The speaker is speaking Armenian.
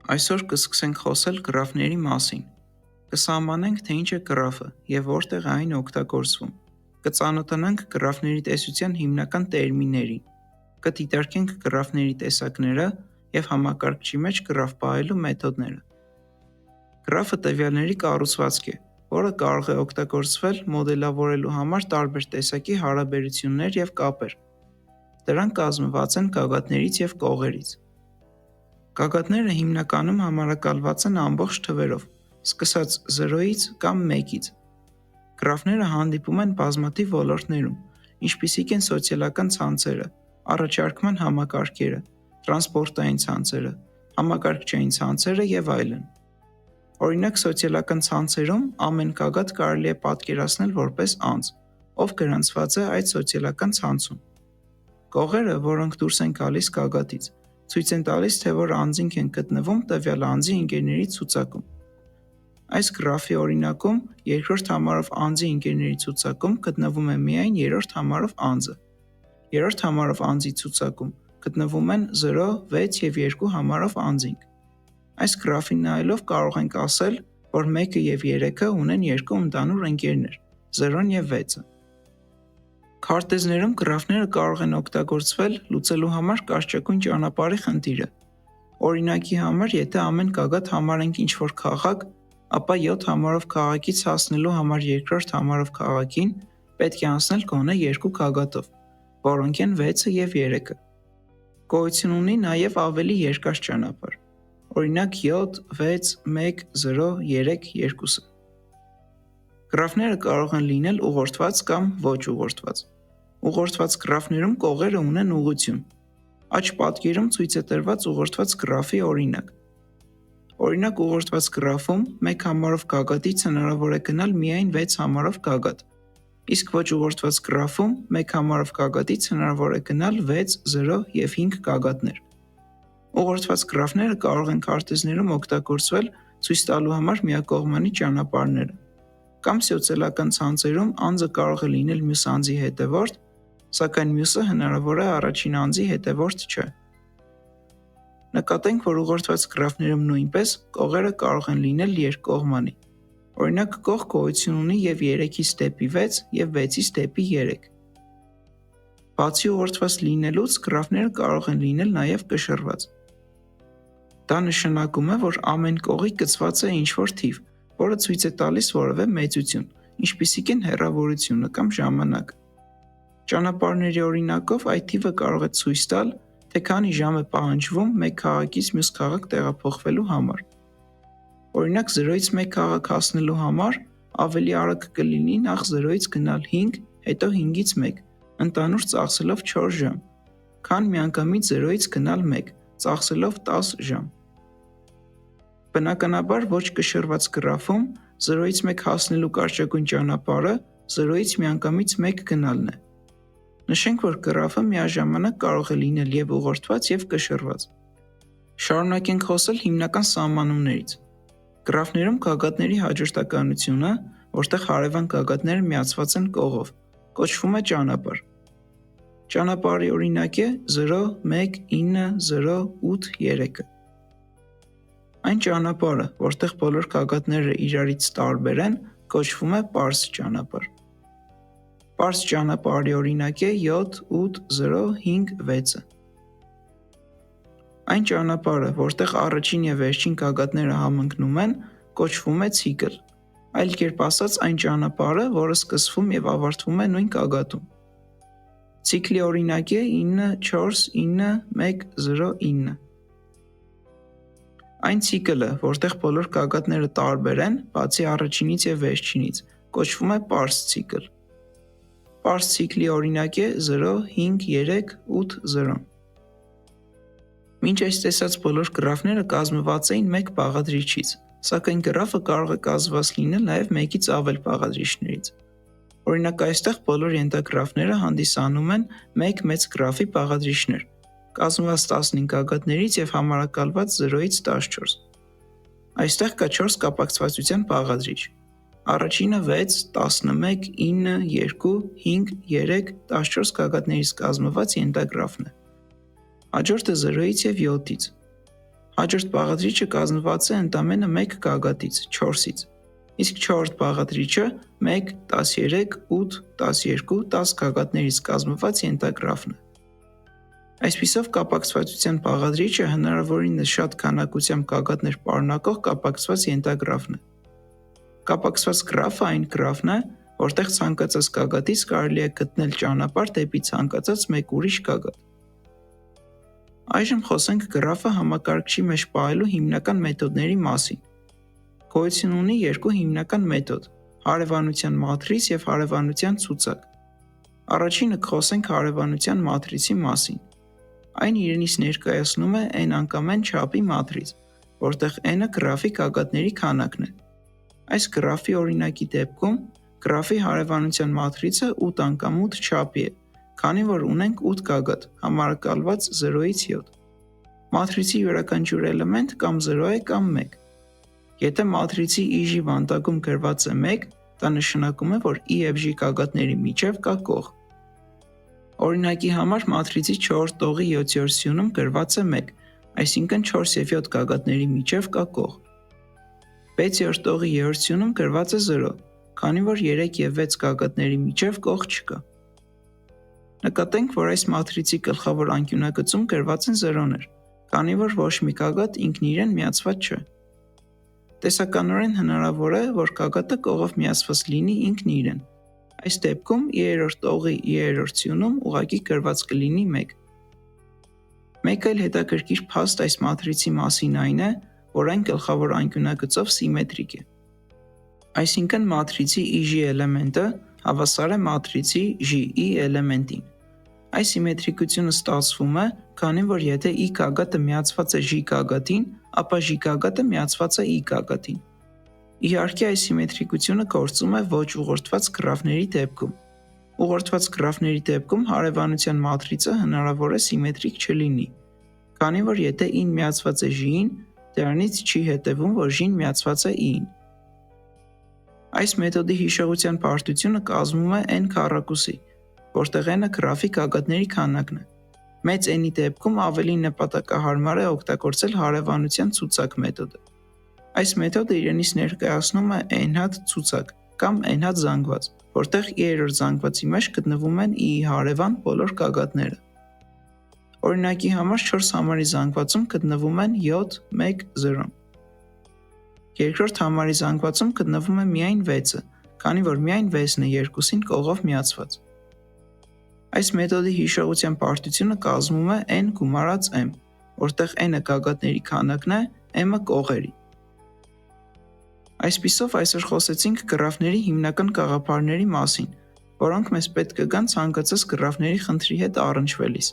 Այսօր կսկսենք խոսել գրաֆների մասին։ Կսահմանենք, թե ինչ է գրաֆը և որտեղ է այն օգտագործվում։ Կծանոթանանք գրաֆների տեսության հիմնական տերմիններին։ Կդիտարկենք գրաֆների տեսակները և համակարգչի մեջ գրաֆ պահելու մեթոդները։ Գրաֆը տվյալների կառուցվածք է, որը կարող է օգտագործվել մոդելավորելու համար տարբեր տեսակի հարաբերություններ և կապեր։ Դրանք կազմված են գագաթներից և կողերից։ Գագաթները հիմնականում համարակալված են ամբողջ թվերով, սկսած 0-ից կամ 1-ից։ Գրաֆները հանդիպում են բազմաթիվ ոլորտներում, ինչպիսիք են սոցիալական ցանցերը, առաջարկման համակարգերը, տրանսպորտային ցանցերը, համակարգչային ցանցերը և այլն։ Օրինակ, սոցիալական ցանցերում ամեն գագաթ կարելի է պատկերացնել որպես անձ, ով գրանցված է այդ սոցիալական ցանցում։ Կողերը, որոնք դուրս են գալիս գագաթից, ցույց են տալիս, թե որ անձինք են գտնվում տվյալ անձի ընկերների ցուցակում։ Այս գրաֆի օրինակում երկրորդ համարով անձի ընկերների ցուցակում գտնվում է միայն երրորդ համարով անձը։ Երրորդ համարով անձի ցուցակում գտնվում են 0, 6 և 2 համարով անձինք։ Այս գրաֆին նայելով կարող ենք ասել, որ 1-ը և 3-ը ունեն երկու ընդհանուր ընկերներ՝ 0-ն և 6-ը։ Քարտեզներում գրաֆները կարող են օգտագործվել լուծելու համար կարճագույն ճանապարհի խնդիրը։ Օրինակի համար, եթե ամեն գագաթ համարենք ինչ-որ քաղաք, ապա 7 համարով քաղաքից հասնելու համար երկրորդ համարով քաղաքին պետք է անցնել գոնե 2 գագաթով, որոնք են 6-ը և 3-ը։ Գոյություն ունի նաև ավելի երկար ճանապարհ, օրինակ 7, 6, 1, 0, 3, 2-ը։ Գրաֆները կարող են լինել ուղղորդված կամ ոչ ուղղորդված։ Ուղղորդված գրաֆներում կողերը ունեն ուղղություն։ Աջ պատկերում ցույց է տրված ուղղորդված գրաֆի օրինակ։ Օրինակ, ուղղորդված գրաֆում 1 համարով գագաթից հնարավոր է գնալ միայն 6 համարով գագաթ, իսկ ոչ ուղղորդված գրաֆում 1 համարով գագաթից հնարավոր է գնալ 6, 0 և 5 գագաթներ։ Ուղղորդված գրաֆները կարող են քարտեզներում օգտագործվել ցույց տալու համար միակողմանի ճանապարհները, կամ սոցիալական ցանցերում անձը կարող է լինել մյուս անձի հետևորդ, սակայն մյուսը հնարավոր է առաջին անձի հետևորդ չէ։ Նկատենք, որ ուղղորդված գրաֆներում նույնպես կողերը կարող են լինել երկկողմանի։ Օրինակ, կող գոյություն ունի և 3-ից դեպի 6 և 6-ից դեպի 3։ Բացի ուղղորդված լինելուց, գրաֆները կարող են լինել նաև կշռված։ Դա նշանակում է, որ ամեն կողի գծված է ինչ-որ թիվ, որը ցույց է տալիս որևէ մեծություն, ինչպիսիք են հեռավորությունը կամ ժամանակը։ Ճանապարհների օրինակով այդ թիվը կարող է ցույց տալ, թե քանի ժամ է պահանջվում մեկ քաղաքից մյուս քաղաք տեղափոխվելու համար։ Օրինակ, 0-ից 1 քաղաք հասնելու համար ավելի արագ կլինի նախ 0-ից գնալ 5, հետո 5-ից 1, ընդհանուր ծախսելով 4 ժամ, քան միանգամից 0-ից գնալ 1, ծախսելով 10 ժամ։ Բնականաբար, ոչ կշռված գրաֆում 0-ից 1 հասնելու կարճագույն ճանապարհը 0-ից միանգամից 1 գնալն է։ Նշենք, որ գրաֆը միաժամանակ կարող է լինել և ուղղորդված, և կշռված։ Շարունակենք խոսել հիմնական սահմանումներից։ Գրաֆներում գագաթների հաջորդականությունը, որտեղ հարևան գագաթները միացված են կողով, կոչվում է ճանապարհ։ Ճանապարհի օրինակ է 0, 1, 9, 0, 8, 3-ը։ Այն ճանապարհը, որտեղ բոլոր գագաթները իրարից տարբեր են, կոչվում է պարզ ճանապարհ։ Պարզ ճանապարհի օրինակ է 7, 8, 0, 5, 6-ը։ Այն ճանապարհը, որտեղ առաջին և վերջին գագաթները համընկնում են, կոչվում է ցիկլ։ Այլ կերպ ասած, այն ճանապարհը, որը սկսվում և ավարտվում է նույն գագաթում։ Ցիկլի օրինակ է 9, 4, 9, 1, 0, 9։ Այն ցիկլը, որտեղ բոլոր գագաթները տարբեր են, բացի առաջինից և վերջինից, կոչվում է պարզ ցիկլ։ Պարզ ցիկլի օրինակ է 0, 5, 3, 8, 0։ Մինչ այս տեսած բոլոր գրաֆները կազմված էին մեկ բաղադրիչից, սակայն գրաֆը կարող է կազմված լինել նաև մեկից ավել բաղադրիչներից։ Օրինակ, այստեղ բոլոր ենթագրաֆները հանդիսանում են մեկ մեծ գրաֆի բաղադրիչներ, կազմված 15 գագաթներից և համարակալված 0-ից 14։ Այստեղ կա 4 կապակցվածության բաղադրիչ։ Առաջինը 6, 11, 9, 2, 5, 3, 14 գագաթներից կազմված ենթագրաֆն է։ Հաջորդը 0-ից և 7-ից։ Հաջորդ բաղադրիչը կազմված է ընդամենը 1 գագաթից 4-ից, իսկ չորրորդ բաղադրիչը 1, 13, 8, 12, 10 գագաթներից կազմված ենթագրաֆն է։ Այսպիսով կապակցվածության բաղադրիչը հնարավորինս շատ քանակությամբ գագաթներ պարունակող կապակցված ենթագրաֆն է։ Կապակցված գրաֆը այն գրաֆն է, որտեղ ցանկացած գագաթից կարելի է գտնել ճանապարհ դեպի ցանկացած մեկ ուրիշ գագաթ։ Այժմ խոսենք գրաֆը համակարգչի մեջ պահելու հիմնական մեթոդների մասին։ Գոյություն ունի երկու հիմնական մեթոդ՝ հարևանության մատրից և հարևանության ցուցակ։ Առաջինը կխոսենք հարևանության մատրիցի մասին։ Այն իրենից ներկայացնում է n-անկամն չափի մատրից, որտեղ n-ը գրաֆի գագաթների քանակն է։ Այս գրաֆի օրինակի դեպքում գրաֆի հարևանության մատրիցը 8x8 չափի է, քանի որ ունենք 8 գագաթ, համարակալված 0-ից 7։ Մատրիցի յուրաքանչյուր էլեմենտ կամ 0 է կամ 1։ Եթե մատրիցի i-ի վանդակում գրված է 1, դա նշանակում է, որ i և j գագաթների միջև կա կող։ Օրինակի համար մատրիցի 4-րդ տողի 7-րդ սյունում գրված է 1, այսինքն 4 և 7 գագաթների միջև կա կող։ 6-րդ տողի 3-րդ սյունում գրված է 0, քանի որ 3 և 6 գագաթների միջև կող չկա։ Նկատենք, որ այս մատրիցի գլխավոր անկյունագծում գրված են 0-ներ, քանի որ ոչ մի գագաթ ինքն իրեն միացված չէ։ Տեսականորեն հնարավոր է, որ գագաթը կողով միացված լինի ինքն իրեն։ Այս դեպքում 3-րդ տողի 3-րդ սյունում ուղղակի գրված կլինի 1։ Մեկ այլ հետաքրքիր փաստ այս մատրիցի մասին այն է, որ այն գլխավոր անկյունագծով սիմետրիկ է։ Այսինքն մատրիցի i-j էլեմենտը հավասար է մատրիցի j-ի էլեմենտին։ Այս սիմետրիկությունը ստացվում է, քանի որ եթե i գագաթը միացված է j գագաթին, ապա j գագաթը միացված է i գագաթին։ Իհարկե, այս սիմետրիկությունը գործում է ոչ ուղղորդված գրաֆների դեպքում։ Ուղղորդված գրաֆների դեպքում հարևանության մատրիցը հնարավոր է սիմետրիկ չլինի, քանի որ եթե i-ն միացված է j-ին, դրանից չի հետևում, որ j-ն միացված է i-ին։ Այս մեթոդի հիշողության բարդությունը կազմում է n քառակուսի, որտեղ n-ը գրաֆի գագաթների քանակն է։ Մեծ n-ի դեպքում ավելի նպատակահարմար է օգտագործել հարևանության ցուցակ մեթոդը։ Այս մեթոդը իրենից ներկայացնում է n-հատ ցուցակ կամ n-հատ զանգված, որտեղ i-րդ զանգվածի մեջ գտնվում են i-ի հարևան բոլոր գագաթները։ Օրինակի համար 4 համարի զանգվածում գտնվում են 7, 1, 0։ Երկրորդ համարի զանգվածում գտնվում է միայն 6-ը, քանի որ միայն 6-ն է երկուսին կողով միացված։ Այս մեթոդի հիշողության բարդությունը կազմում է n գումարած m, որտեղ n-ը գագաթների քանակն է, m-ը կողերի։ Այսպիսով այսօր խոսեցինք գրաֆների հիմնական գաղափարների մասին, որոնք մեզ պետք կգան ցանկացած գրաֆների խնդրի հետ առնչվելիս։